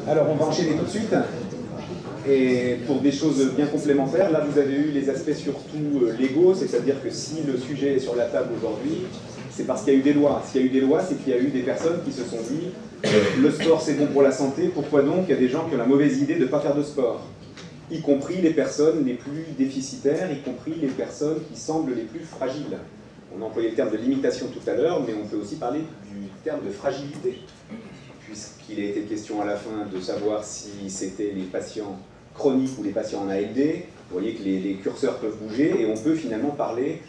Alors, on va enchaîner tout de suite. Et pour des choses bien complémentaires, là, vous avez eu les aspects surtout légaux, c'est-à-dire que si le sujet est sur la table aujourd'hui, c'est parce qu'il y a eu des lois. S'il y a eu des lois, c'est qu'il y a eu des personnes qui se sont dit le sport c'est bon pour la santé, pourquoi donc il y a des gens qui ont la mauvaise idée de ne pas faire de sport, y compris les personnes les plus déficitaires, y compris les personnes qui semblent les plus fragiles. On a employé le terme de limitation tout à l'heure, mais on peut aussi parler du terme de fragilité, puisqu'il a été question à la fin de savoir si c'était les patients chroniques ou les patients en ALD. Vous voyez que les curseurs peuvent bouger, et on peut finalement parler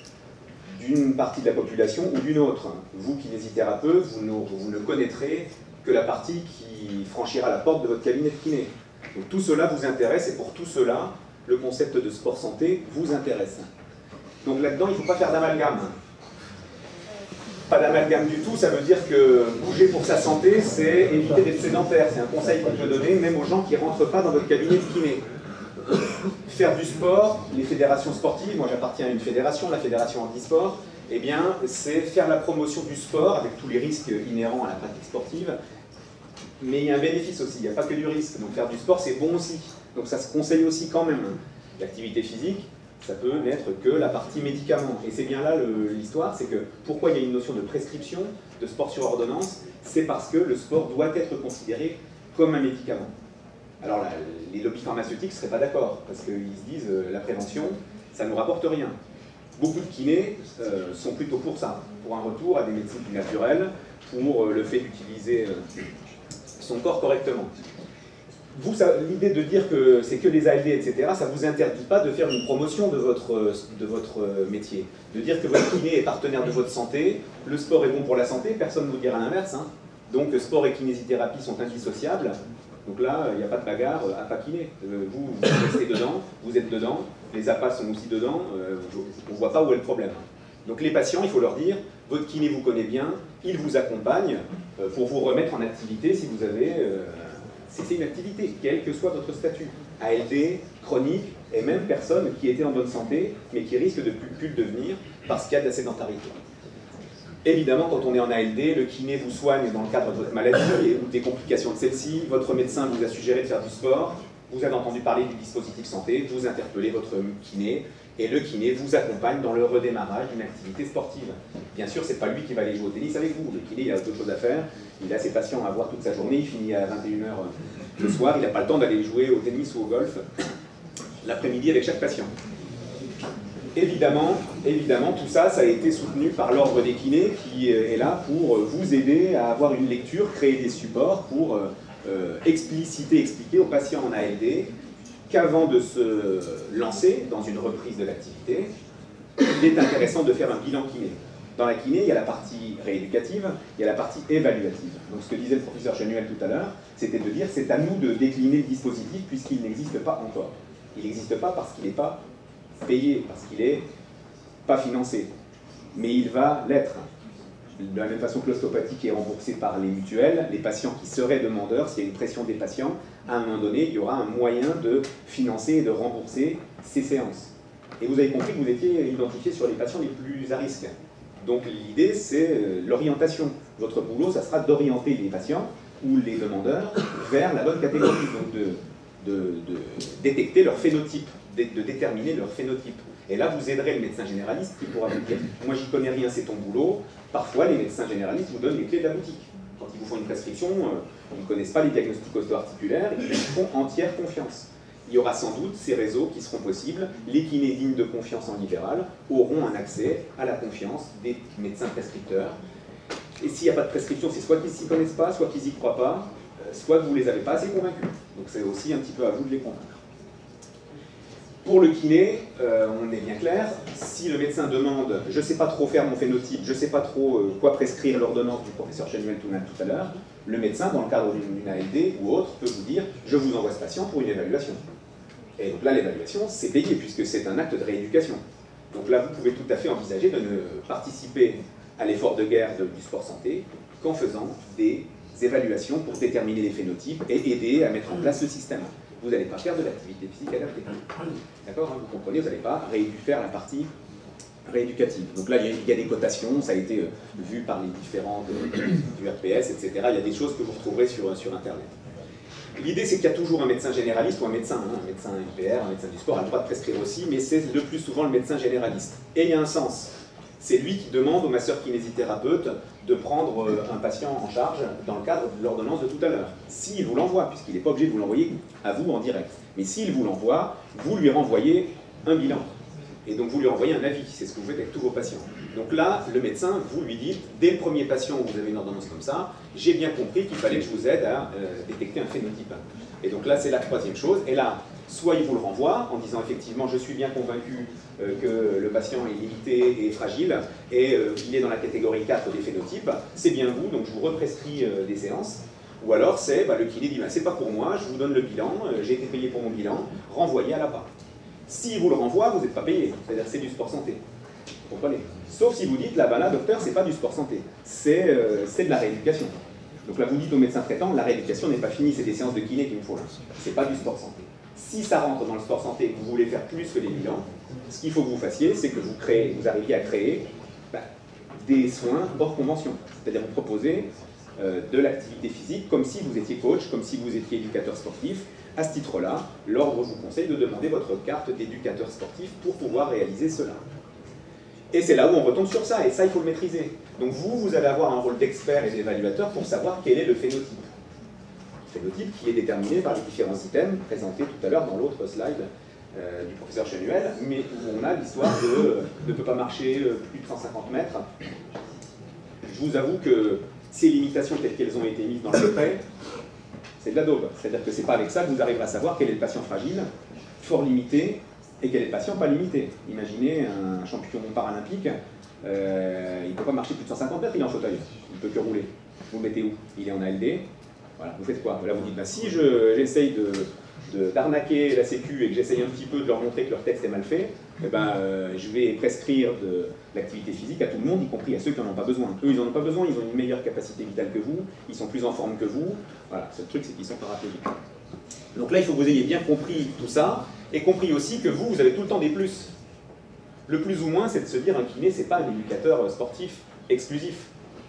d'une partie de la population ou d'une autre. Vous, kinésithérapeute, vous ne connaîtrez que la partie qui franchira la porte de votre cabinet de kiné. Donc tout cela vous intéresse, et pour tout cela, le concept de sport santé vous intéresse. Donc là-dedans, il ne faut pas faire d'amalgame. Pas d'amalgame du tout, ça veut dire que bouger pour sa santé, c'est éviter d'être sédentaire. C'est un conseil qu'on peut donner même aux gens qui ne rentrent pas dans votre cabinet de kiné. Faire du sport, les fédérations sportives, moi j'appartiens à une fédération, la fédération handisport, eh bien c'est faire la promotion du sport avec tous les risques inhérents à la pratique sportive, mais il y a un bénéfice aussi, il n'y a pas que du risque, donc faire du sport c'est bon aussi, donc ça se conseille aussi quand même. L'activité physique, ça peut n'être que la partie médicament, et c'est bien là l'histoire, c'est que pourquoi il y a une notion de prescription, de sport sur ordonnance, c'est parce que le sport doit être considéré comme un médicament. Alors là, les lobbies pharmaceutiques ne seraient pas d'accord, parce qu'ils se disent la prévention, ça ne nous rapporte rien. Beaucoup de kinés sont plutôt pour ça, pour un retour à des médecines plus naturelles, pour le fait d'utiliser son corps correctement. Vous, l'idée de dire que c'est que les ALD, etc., ça ne vous interdit pas de faire une promotion de votre métier. De dire que votre kiné est partenaire de votre santé, le sport est bon pour la santé, personne ne vous dira l'inverse. Hein. Donc sport et kinésithérapie sont indissociables. Donc là, il n'y a pas de bagarre à pas kiné. Vous restez dedans, vous êtes dedans, les APA sont aussi dedans, on ne voit pas où est le problème. Donc les patients, il faut leur dire, votre kiné vous connaît bien, il vous accompagne pour vous remettre en activité si vous avez... c'est une activité, quel que soit votre statut. ALD, chronique, et même personnes qui étaient en bonne santé, mais qui risquent de plus le devenir parce qu'il y a de la sédentarité. Évidemment, quand on est en ALD, le kiné vous soigne dans le cadre de votre maladie ou des complications de celle-ci, votre médecin vous a suggéré de faire du sport, vous avez entendu parler du dispositif santé, vous interpellez votre kiné, et le kiné vous accompagne dans le redémarrage d'une activité sportive. Bien sûr, ce n'est pas lui qui va aller jouer au tennis avec vous, le kiné il a autre chose à faire, il a ses patients à voir toute sa journée, il finit à 21h le soir, il n'a pas le temps d'aller jouer au tennis ou au golf l'après-midi avec chaque patient. Évidemment, tout ça, ça a été soutenu par l'ordre des kinés qui est là pour vous aider à avoir une lecture, créer des supports pour expliquer aux patients en ALD qu'avant de se lancer dans une reprise de l'activité, il est intéressant de faire un bilan kiné. Dans la kiné, il y a la partie rééducative, il y a la partie évaluative. Donc ce que disait le professeur Chenuel tout à l'heure, c'était de dire c'est à nous de décliner le dispositif puisqu'il n'existe pas encore. Il n'existe pas parce qu'il n'est pas payé, parce qu'il n'est pas financé. Mais il va l'être. De la même façon que l'ostéopathie qui est remboursée par les mutuelles, les patients qui seraient demandeurs, s'il y a une pression des patients, à un moment donné, il y aura un moyen de financer et de rembourser ces séances. Et vous avez compris que vous étiez identifié sur les patients les plus à risque. Donc l'idée, c'est l'orientation. Votre boulot, ça sera d'orienter les patients ou les demandeurs vers la bonne catégorie, donc de détecter leur phénotype, de déterminer leur phénotype. Et là, vous aiderez le médecin généraliste qui pourra vous dire « moi, j'y connais rien, c'est ton boulot ». Parfois, les médecins généralistes vous donnent les clés de la boutique. Quand ils vous font une prescription, ils ne connaissent pas les diagnostics osteoarticulaires, ils vous font entière confiance. Il y aura sans doute ces réseaux qui seront possibles. Les kinés dignes de confiance en libéral auront un accès à la confiance des médecins prescripteurs. Et s'il n'y a pas de prescription, c'est soit qu'ils ne s'y connaissent pas, soit qu'ils n'y croient pas, soit que vous ne les avez pas assez convaincus. Donc c'est aussi un petit peu à vous de les convaincre. Pour le kiné, on est bien clair, si le médecin demande « je ne sais pas trop faire mon phénotype, je ne sais pas trop quoi prescrire l'ordonnance du professeur Chenuel tout à l'heure », le médecin, dans le cadre d'une ALD ou autre, peut vous dire « je vous envoie ce patient pour une évaluation ». Et donc là, l'évaluation, c'est payé puisque c'est un acte de rééducation. Donc là, vous pouvez tout à fait envisager de ne participer à l'effort de guerre du sport santé qu'en faisant des évaluations pour déterminer les phénotypes et aider à mettre en place le système. Vous n'allez pas faire de l'activité physique adaptée. D'accord, hein, vous comprenez, vous n'allez pas faire la partie rééducative. Donc là, il y a des cotations, ça a été vu par les différents du RPS, etc. Il y a des choses que vous retrouverez sur Internet. L'idée, c'est qu'il y a toujours un médecin généraliste ou un médecin MPR, un médecin du sport, a le droit de prescrire aussi, mais c'est le plus souvent le médecin généraliste. Et il y a un sens. C'est lui qui demande au masseur-kinésithérapeute de prendre un patient en charge dans le cadre de l'ordonnance de tout à l'heure. S'il vous l'envoie, puisqu'il n'est pas obligé de vous l'envoyer à vous en direct. Mais s'il vous l'envoie, vous lui renvoyez un bilan. Et donc vous lui renvoyez un avis, c'est ce que vous faites avec tous vos patients. Donc là, le médecin, vous lui dites, dès le premier patient où vous avez une ordonnance comme ça, j'ai bien compris qu'il fallait que je vous aide à détecter un phénotype. Et donc là, c'est la troisième chose. Et là, soit il vous le renvoie en disant effectivement, je suis bien convaincu que le patient est limité et fragile, et il est dans la catégorie 4 des phénotypes, c'est bien vous, donc je vous represcris des séances. Ou alors c'est, le kiné dit, c'est pas pour moi, je vous donne le bilan, j'ai été payé pour mon bilan, renvoyez à l'APA. S'il vous le renvoie, vous n'êtes pas payé, c'est-à-dire c'est du sport santé. Vous comprenez? Sauf si vous dites, là, docteur, c'est pas du sport santé, c'est de la rééducation. Donc là, vous dites au médecin traitant, la rééducation n'est pas finie, c'est des séances de kiné qu'il me faut là. C'est pas du sport santé. Si ça rentre dans le sport santé et que vous voulez faire plus que les bilans, ce qu'il faut que vous fassiez, c'est que vous arriviez à créer des soins hors convention. C'est-à-dire vous proposer de l'activité physique comme si vous étiez coach, comme si vous étiez éducateur sportif. À ce titre-là, l'ordre vous conseille de demander votre carte d'éducateur sportif pour pouvoir réaliser cela. Et c'est là où on retombe sur ça, et ça, il faut le maîtriser. Donc vous allez avoir un rôle d'expert et d'évaluateur pour savoir quel est le phénotype. Phénotype qui est déterminé par les différents items présentés tout à l'heure dans l'autre slide du professeur Chenuel, mais où on a l'histoire de ne peut pas marcher plus de 150 mètres. Je vous avoue que ces limitations telles qu'elles ont été mises dans le décret, c'est de la daube. C'est-à-dire que c'est pas avec ça que vous arriverez à savoir quel est le patient fragile, fort limité, et quel est le patient pas limité. Imaginez un champion paralympique, il ne peut pas marcher plus de 150 mètres, il est en fauteuil, il ne peut que rouler. Vous le mettez où? Il est en ALD. Voilà, vous faites quoi? Là vous dites, si j'essaye d'arnaquer la Sécu et que j'essaye un petit peu de leur montrer que leur texte est mal fait, je vais prescrire de l'activité physique à tout le monde, y compris à ceux qui n'en ont pas besoin. Eux, ils n'en ont pas besoin, ils ont une meilleure capacité vitale que vous, ils sont plus en forme que vous. Voilà, ce truc, c'est qu'ils sont paraplégiques. Donc là, il faut que vous ayez bien compris tout ça, et compris aussi que vous avez tout le temps des plus. Le plus ou moins, c'est de se dire, un kiné, c'est pas un éducateur sportif exclusif.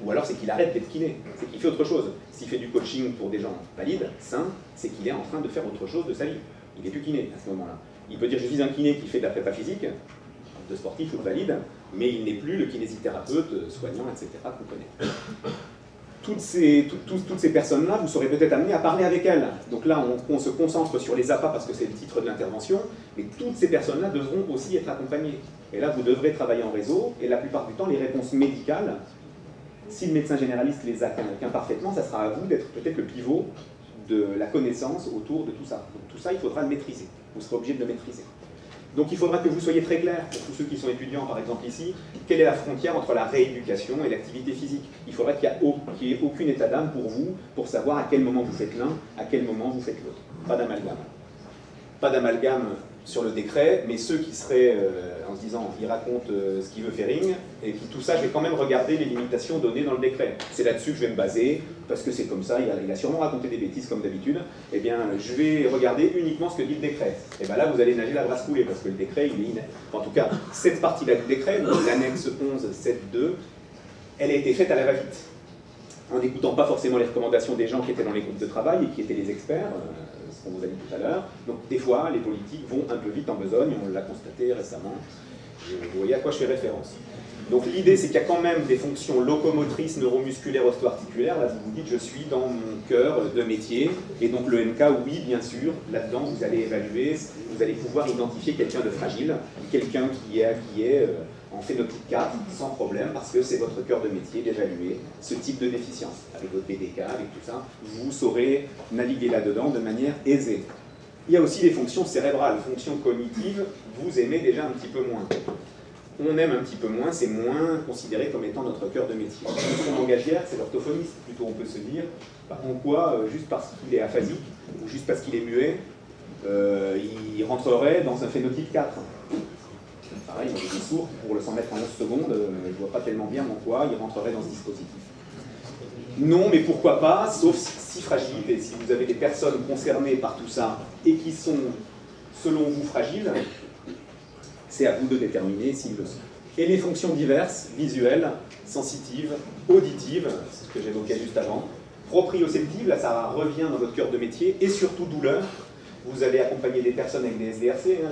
Ou alors c'est qu'il arrête d'être kiné, c'est qu'il fait autre chose. S'il fait du coaching pour des gens valides, sains, c'est qu'il est en train de faire autre chose de sa vie. Il n'est plus kiné à ce moment-là. Il peut dire je suis un kiné qui fait de la prépa physique, de sportif ou de valide, mais il n'est plus le kinésithérapeute, soignant, etc. qu'on connaît. Toutes ces personnes-là, vous serez peut-être amenés à parler avec elles. Donc là, on se concentre sur les APA parce que c'est le titre de l'intervention, mais toutes ces personnes-là devront aussi être accompagnées. Et là, vous devrez travailler en réseau, et la plupart du temps, les réponses médicales, si le médecin généraliste les a qu'imparfaitement, ça sera à vous d'être peut-être le pivot de la connaissance autour de tout ça. Donc tout ça, il faudra le maîtriser. Vous serez obligé de le maîtriser. Donc il faudra que vous soyez très clair, pour tous ceux qui sont étudiants par exemple ici, quelle est la frontière entre la rééducation et l'activité physique. Il faudra qu'il n'y ait aucun état d'âme pour vous, pour savoir à quel moment vous faites l'un, à quel moment vous faites l'autre. Pas d'amalgame. Pas d'amalgame sur le décret, mais ceux qui seraient en se disant, il raconte ce qu'il veut Fering, et puis tout ça, je vais quand même regarder les limitations données dans le décret. C'est là-dessus que je vais me baser, parce que c'est comme ça, il a sûrement raconté des bêtises comme d'habitude, eh bien, je vais regarder uniquement ce que dit le décret. Et bien là, vous allez nager la brasse coulée, parce que le décret, il est inné. En tout cas, cette partie-là du décret, l'annexe 11.7.2, elle a été faite à la va-vite, en n'écoutant pas forcément les recommandations des gens qui étaient dans les groupes de travail et qui étaient les experts, ce qu'on vous a dit tout à l'heure. Donc des fois, les politiques vont un peu vite en besogne, on l'a constaté récemment, vous voyez à quoi je fais référence. Donc l'idée, c'est qu'il y a quand même des fonctions locomotrices, neuromusculaires, osteoarticulaires. Là, vous vous dites, je suis dans mon cœur de métier, et donc le MK, oui, bien sûr, là-dedans, vous allez évaluer, vous allez pouvoir identifier quelqu'un de fragile, quelqu'un qui est en phénotype 4, sans problème, parce que c'est votre cœur de métier d'évaluer ce type de déficience. Avec votre BDK, avec tout ça, vous saurez naviguer là-dedans de manière aisée. Il y a aussi les fonctions cérébrales, fonctions cognitives, vous aimez déjà un petit peu moins. On aime un petit peu moins, c'est moins considéré comme étant notre cœur de métier. La fonction langagière, c'est l'orthophoniste, plutôt on peut se dire, en quoi, juste parce qu'il est aphasique, ou juste parce qu'il est muet, il rentrerait dans un phénotype 4. Pareil, il est sourd, pour le 100 mètres en 11 secondes, je ne vois pas tellement bien en quoi il rentrerait dans ce dispositif. Non, mais pourquoi pas, sauf si fragilité. Si vous avez des personnes concernées par tout ça et qui sont, selon vous, fragiles, c'est à vous de déterminer s'ils le sont. Et les fonctions diverses, visuelles, sensitives, auditives, c'est ce que j'évoquais juste avant, Proprioceptive, là ça revient dans votre cœur de métier, et surtout douleur. Vous allez accompagner des personnes avec des SDRC, hein,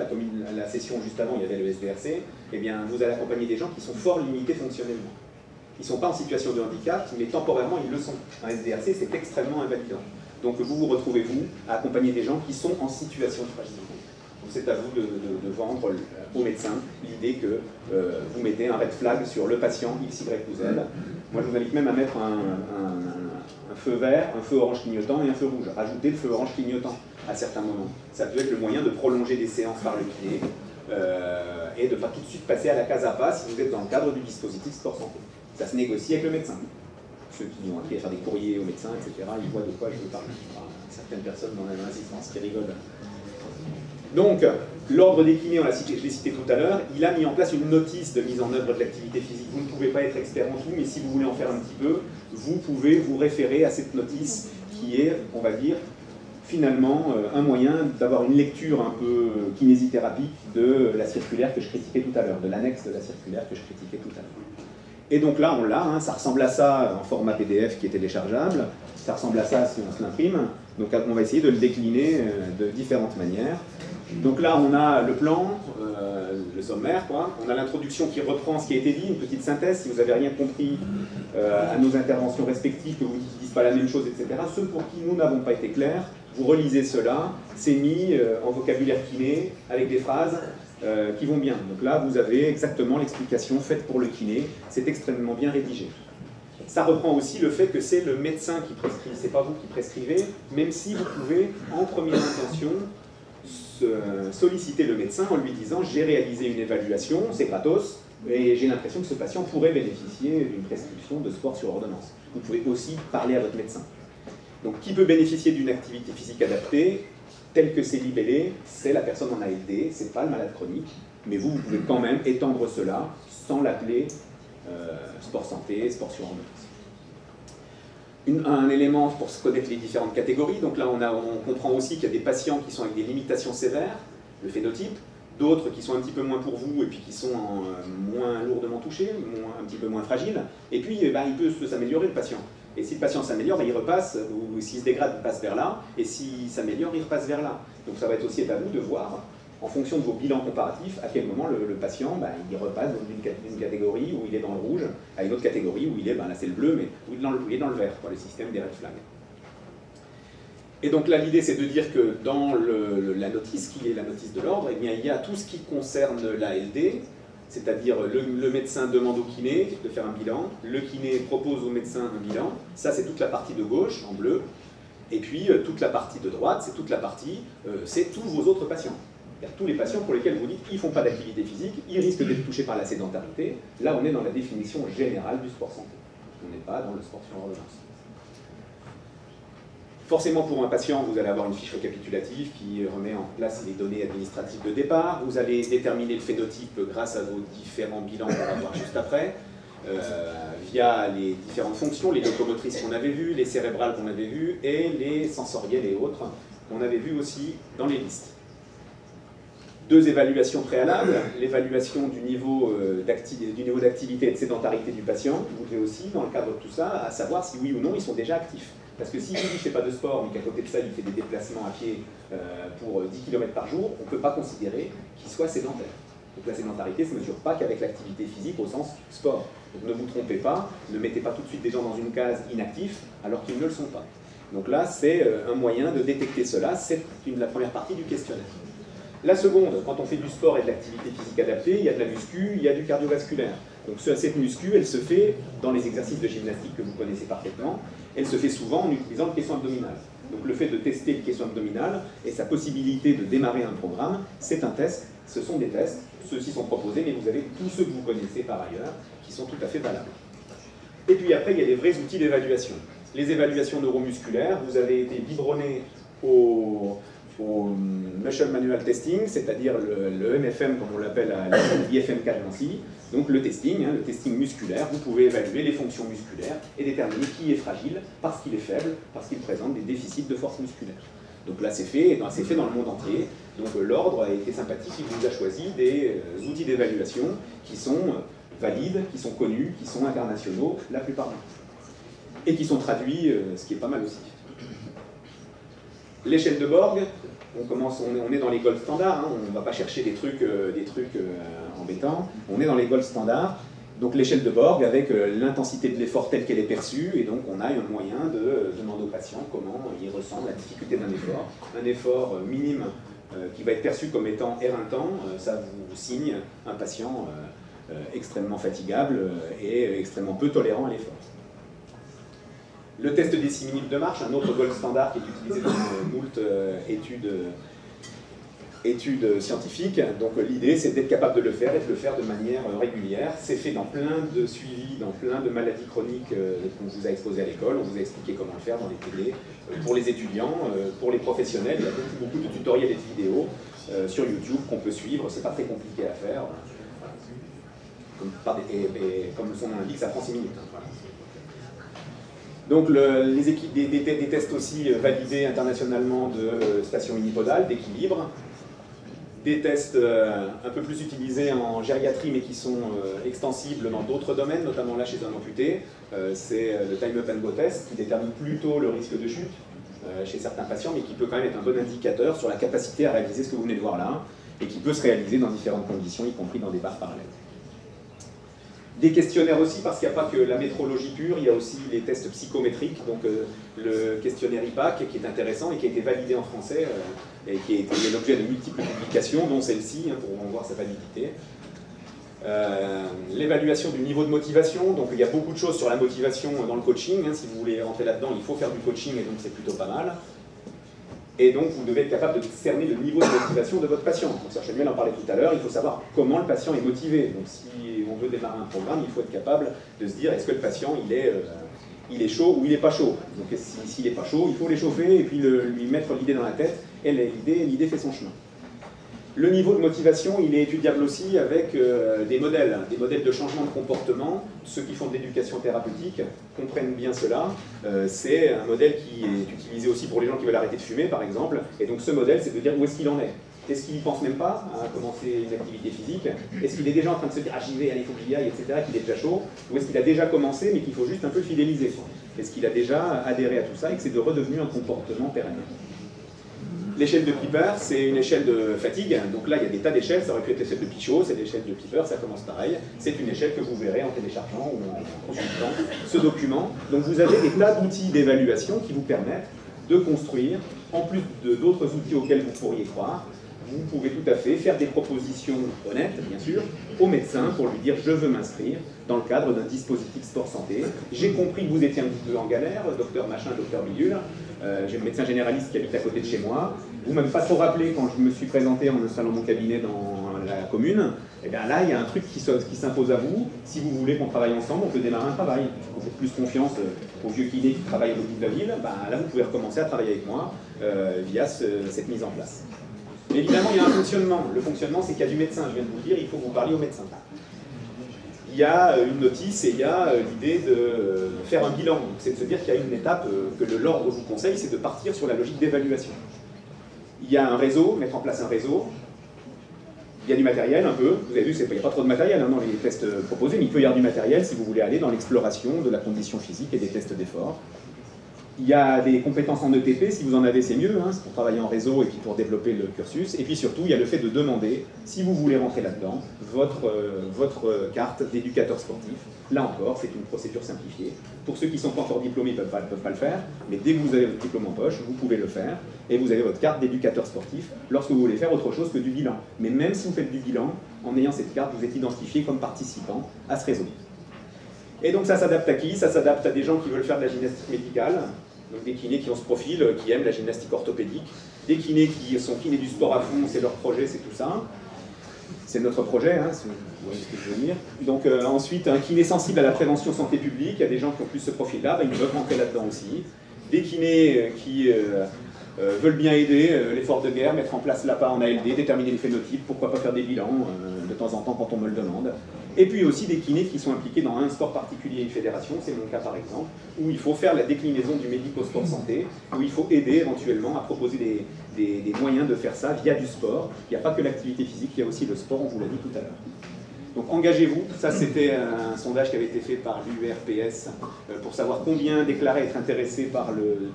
la session juste avant il y avait le SDRC, eh bien vous allez accompagner des gens qui sont fort limités fonctionnellement. Ils ne sont pas en situation de handicap, mais temporairement ils le sont. Un SDRC c'est extrêmement invalidant. Donc vous vous retrouvez vous à accompagner des gens qui sont en situation de fragilité. Donc c'est à vous de vendre au médecin l'idée que vous mettez un red flag sur le patient X, Y ou Z. Moi je vous invite même à mettre un feu vert, un feu orange clignotant et un feu rouge. Rajoutez le feu orange clignotant à certains moments. Ça peut être le moyen de prolonger des séances par le kiné et de ne pas tout de suite passer à la case à pas si vous êtes dans le cadre du dispositif sport santé. Ça se négocie avec le médecin. Ceux qui ont appris à faire des courriers au médecin, etc., ils voient de quoi je veux parler. Enfin, certaines personnes dans l'assistance qui rigolent. Donc, l'ordre des kinés, je l'ai cité tout à l'heure, il a mis en place une notice de mise en œuvre de l'activité physique. Vous ne pouvez pas être expert en tout, mais si vous voulez en faire un petit peu, vous pouvez vous référer à cette notice qui est, on va dire, finalement, un moyen d'avoir une lecture un peu kinésithérapique de la circulaire que je critiquais tout à l'heure, de l'annexe de la circulaire que je critiquais tout à l'heure. Et donc là, on l'a, hein, ça ressemble à ça en format PDF qui est téléchargeable, ça ressemble à ça si on se l'imprime, donc on va essayer de le décliner de différentes manières. Donc là, on a le plan, le sommaire, quoi. On a l'introduction qui reprend ce qui a été dit, une petite synthèse, si vous n'avez rien compris à nos interventions respectives, que vous ne dites pas la même chose, etc. Ceux pour qui nous n'avons pas été clairs, vous relisez cela, c'est mis en vocabulaire kiné, avec des phrases qui vont bien. Donc là, vous avez exactement l'explication faite pour le kiné, c'est extrêmement bien rédigé. Ça reprend aussi le fait que c'est le médecin qui prescrit, c'est pas vous qui prescrivez, même si vous pouvez, en première intention, solliciter le médecin en lui disant « j'ai réalisé une évaluation, c'est gratos, et j'ai l'impression que ce patient pourrait bénéficier d'une prescription de sport sur ordonnance ». Vous pouvez aussi parler à votre médecin. Donc qui peut bénéficier d'une activité physique adaptée, telle que c'est libellé, c'est la personne en ALD, c'est pas le malade chronique, mais vous pouvez quand même étendre cela sans l'appeler sport santé, sport sur ordonnance. Un élément pour connaître les différentes catégories, donc là on comprend aussi qu'il y a des patients qui sont avec des limitations sévères, le phénotype, d'autres qui sont un petit peu moins pour vous et puis qui sont moins lourdement touchés, un petit peu moins fragiles, et puis il peut s'améliorer le patient. Et si le patient s'améliore, il repasse, ou s'il se dégrade, il passe vers là, et s'il s'améliore, il repasse vers là. Donc ça va être aussi à vous de voir, en fonction de vos bilans comparatifs, à quel moment le patient, il repasse d'une catégorie où il est dans le rouge, à une autre catégorie où il est, là c'est le bleu, mais où il est dans le vert, le système des red flags. Et donc là, l'idée, c'est de dire que dans la notice, qui est la notice de l'ordre, eh bien, il y a tout ce qui concerne l'ALD, c'est-à-dire le médecin demande au kiné de faire un bilan, le kiné propose au médecin un bilan, ça c'est toute la partie de gauche, en bleu, et puis toute la partie de droite, c'est toute la partie, c'est tous vos autres patients. C'est-à-dire tous les patients pour lesquels vous dites qu'ils ne font pas d'activité physique, ils risquent d'être touchés par la sédentarité, là on est dans la définition générale du sport santé, on n'est pas dans le sport sur ordonnance. Forcément, pour un patient, vous allez avoir une fiche récapitulative qui remet en place les données administratives de départ. Vous allez déterminer le phénotype grâce à vos différents bilans qu'on va voir juste après, via les différentes fonctions, les locomotrices qu'on avait vues, les cérébrales qu'on avait vues, et les sensorielles et autres qu'on avait vues aussi dans les listes. Deux évaluations préalables, l'évaluation du niveau d'activité et de sédentarité du patient. Vous devez aussi, dans le cadre de tout ça, à savoir si oui ou non ils sont déjà actifs. Parce que s'il dit qu'il ne fait pas de sport, mais qu'à côté de ça, il fait des déplacements à pied pour 10 km par jour, on ne peut pas considérer qu'il soit sédentaire. Donc la sédentarité ne se mesure pas qu'avec l'activité physique au sens sport. Donc ne vous trompez pas, ne mettez pas tout de suite des gens dans une case inactifs alors qu'ils ne le sont pas. Donc là, c'est un moyen de détecter cela, c'est la première partie du questionnaire. La seconde, quand on fait du sport et de l'activité physique adaptée, il y a de la muscu, il y a du cardiovasculaire. Donc cette muscu, elle se fait dans les exercices de gymnastique que vous connaissez parfaitement, elle se fait souvent en utilisant le caisson abdominal. Donc le fait de tester le caisson abdominal et sa possibilité de démarrer un programme, c'est un test, ce sont des tests, ceux-ci sont proposés, mais vous avez tous ceux que vous connaissez par ailleurs, qui sont tout à fait valables. Et puis après, il y a des vrais outils d'évaluation. Les évaluations neuromusculaires, vous avez été biberonné au Muscle Manual Testing, c'est-à-dire le MFM, comme on l'appelle à l'IFM4 Nancy, donc le testing musculaire, vous pouvez évaluer les fonctions musculaires et déterminer qui est fragile, parce qu'il est faible, parce qu'il présente des déficits de force musculaire. Donc là c'est fait dans le monde entier, donc l'ordre a été sympathique, il vous a choisi des outils d'évaluation qui sont valides, qui sont connus, qui sont internationaux la plupart du temps. et qui sont traduits, ce qui est pas mal aussi. L'échelle de Borg, on est dans les gold standards, hein, on ne va pas chercher des trucs embêtants, on est dans les gold standards. Donc l'échelle de Borg avec l'intensité de l'effort telle qu'elle est perçue, et donc on a un moyen de demander au patient comment il ressent la difficulté d'un effort. Un effort minime qui va être perçu comme étant R un temps, ça vous signe un patient extrêmement fatigable et extrêmement peu tolérant à l'effort. Le test des 6 minutes de marche, un autre gold standard qui est utilisé dans moult études scientifiques. Donc l'idée, c'est d'être capable de le faire et de le faire de manière régulière. C'est fait dans plein de suivis, dans plein de maladies chroniques qu'on vous a exposées à l'école. On vous a expliqué comment le faire dans les télés, pour les étudiants, pour les professionnels. Il y a beaucoup de tutoriels et de vidéos sur YouTube qu'on peut suivre. C'est pas très compliqué à faire. Comme son nom l'indique, ça prend 6 minutes. Voilà. Donc les équipes des tests aussi validés internationalement de stations unipodales, d'équilibre. Des tests un peu plus utilisés en gériatrie, mais qui sont extensibles dans d'autres domaines, notamment là chez un amputé. C'est le Time Up and Go test, qui détermine plutôt le risque de chute chez certains patients, mais qui peut quand même être un bon indicateur sur la capacité à réaliser ce que vous venez de voir là, et qui peut se réaliser dans différentes conditions, y compris dans des barres parallèles. Des questionnaires aussi, parce qu'il n'y a pas que la métrologie pure, il y a aussi les tests psychométriques, donc le questionnaire IPAC qui est intéressant et qui a été validé en français et qui est l'objet de multiples publications, dont celle-ci, hein, pour en voir sa validité. L'évaluation du niveau de motivation, donc il y a beaucoup de choses sur la motivation dans le coaching, hein, si vous voulez rentrer là-dedans, il faut faire du coaching et donc c'est plutôt pas mal. Et donc, vous devez être capable de cerner le niveau de motivation de votre patient. Donc, Serge Samuel en parlait tout à l'heure, il faut savoir comment le patient est motivé. Donc, si on veut démarrer un programme, il faut être capable de se dire, est-ce que le patient, il est chaud ou il n'est pas chaud. Donc, s'il n'est pas chaud, il faut l'échauffer et puis lui mettre l'idée dans la tête, et l'idée fait son chemin. Le niveau de motivation, il est étudiable aussi avec des modèles de changement de comportement. Ceux qui font de l'éducation thérapeutique comprennent bien cela. C'est un modèle qui est utilisé aussi pour les gens qui veulent arrêter de fumer, par exemple. Et donc ce modèle, c'est de dire où est-ce qu'il en est. Est-ce qu'il n'y pense même pas à commencer une activité physique? Est-ce qu'il est déjà en train de se dire « ah j'y vais, allez, il faut que j'y aille, etc. » qu'il est déjà chaud? Ou est-ce qu'il a déjà commencé, mais qu'il faut juste un peu le fidéliser? Est-ce qu'il a déjà adhéré à tout ça et que c'est de redevenu un comportement pérenne? L'échelle de Piper, c'est une échelle de fatigue. Donc là, il y a des tas d'échelles. Ça aurait pu être l'échelle de Pichot, c'est l'échelle de Piper, ça commence pareil. C'est une échelle que vous verrez en téléchargeant ou en consultant ce document. Donc vous avez des tas d'outils d'évaluation qui vous permettent de construire, en plus d'autres outils auxquels vous pourriez croire, vous pouvez tout à fait faire des propositions honnêtes, bien sûr, au médecin pour lui dire « je veux m'inscrire dans le cadre d'un dispositif sport santé. J'ai compris que vous étiez un petit peu en galère, docteur machin, docteur bidule. J'ai un médecin généraliste qui habite à côté de chez moi. Vous ne m'avez pas trop rappelé quand je me suis présenté en installant mon cabinet dans la commune. Et bien là, il y a un truc qui s'impose à vous. Si vous voulez qu'on travaille ensemble, on peut démarrer un travail. Vous faites plus confiance aux vieux kinés qui travaillent au bout de la ville. Ben, là, vous pouvez recommencer à travailler avec moi via cette mise en place. Mais évidemment, il y a un fonctionnement. Le fonctionnement, c'est qu'il y a du médecin. Je viens de vous le dire, il faut que vous parliez au médecin. Il y a une notice et il y a l'idée de faire un bilan. C'est de se dire qu'il y a une étape que l'ordre vous conseille, c'est de partir sur la logique d'évaluation. Il y a un réseau, mettre en place un réseau. Il y a du matériel un peu. Vous avez vu, il n'y a pas trop de matériel dans les tests proposés, mais il peut y avoir du matériel si vous voulez aller dans l'exploration de la condition physique et des tests d'effort. Il y a des compétences en ETP, si vous en avez c'est mieux, hein, c'est pour travailler en réseau et puis pour développer le cursus. Et puis surtout, il y a le fait de demander, si vous voulez rentrer là-dedans, votre carte d'éducateur sportif. Là encore, c'est une procédure simplifiée. Pour ceux qui ne sont pas encore diplômés, ils ne peuvent pas le faire, mais dès que vous avez votre diplôme en poche, vous pouvez le faire. Et vous avez votre carte d'éducateur sportif lorsque vous voulez faire autre chose que du bilan. Mais même si vous faites du bilan, en ayant cette carte, vous êtes identifié comme participant à ce réseau. Et donc ça s'adapte à qui? Ça s'adapte à des gens qui veulent faire de la gymnastique médicale, donc des kinés qui ont ce profil, qui aiment la gymnastique orthopédique, des kinés qui sont kinés du sport à fond, c'est leur projet, c'est tout ça. C'est notre projet, hein, si vous voyez ce que je veux dire. Donc ensuite, un kiné sensible à la prévention santé publique, il y a des gens qui ont plus ce profil-là, ben, ils peuvent rentrer là-dedans aussi. Des kinés qui veulent bien aider l'effort de guerre, mettre en place l'APA en ALD, déterminer les phénotypes, pourquoi pas faire des bilans de temps en temps quand on me le demande. Et puis aussi des kinés qui sont impliqués dans un sport particulier, une fédération, c'est mon cas par exemple, où il faut faire la déclinaison du médico-sport santé, où il faut aider éventuellement à proposer des moyens de faire ça via du sport. Il n'y a pas que l'activité physique, il y a aussi le sport, on vous l'a dit tout à l'heure. Donc engagez-vous, ça c'était un sondage qui avait été fait par l'URPS pour savoir combien déclaraient être intéressés par le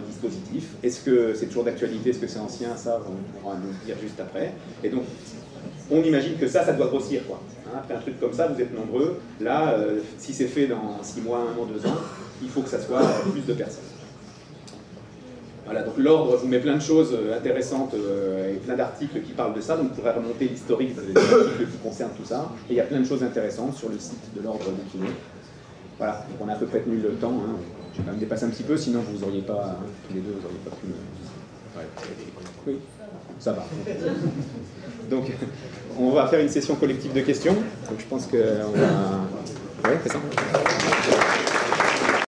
dispositif. Est-ce que c'est toujours d'actualité, est-ce que c'est ancien, ça on pourra nous le dire juste après. Et donc on imagine que ça doit grossir, quoi. Hein, après un truc comme ça, vous êtes nombreux. Là, si c'est fait dans 6 mois, 1 an, 2 ans, il faut que ça soit plus de personnes. Voilà, donc l'ordre vous met plein de choses intéressantes et plein d'articles qui parlent de ça, donc vous pourrez remonter l'historique des articles qui concernent tout ça. Et il y a plein de choses intéressantes sur le site de l'ordre des kinés. Voilà, donc on a à peu près tenu le temps. Hein. J'ai quand même dépassé un petit peu, sinon vous n'auriez pas, tous les deux, vous n'auriez pas pu me... Ouais. Oui, ça va. Donc, on va faire une session collective de questions. Donc je pense qu'on va... Ouais, c'est ça.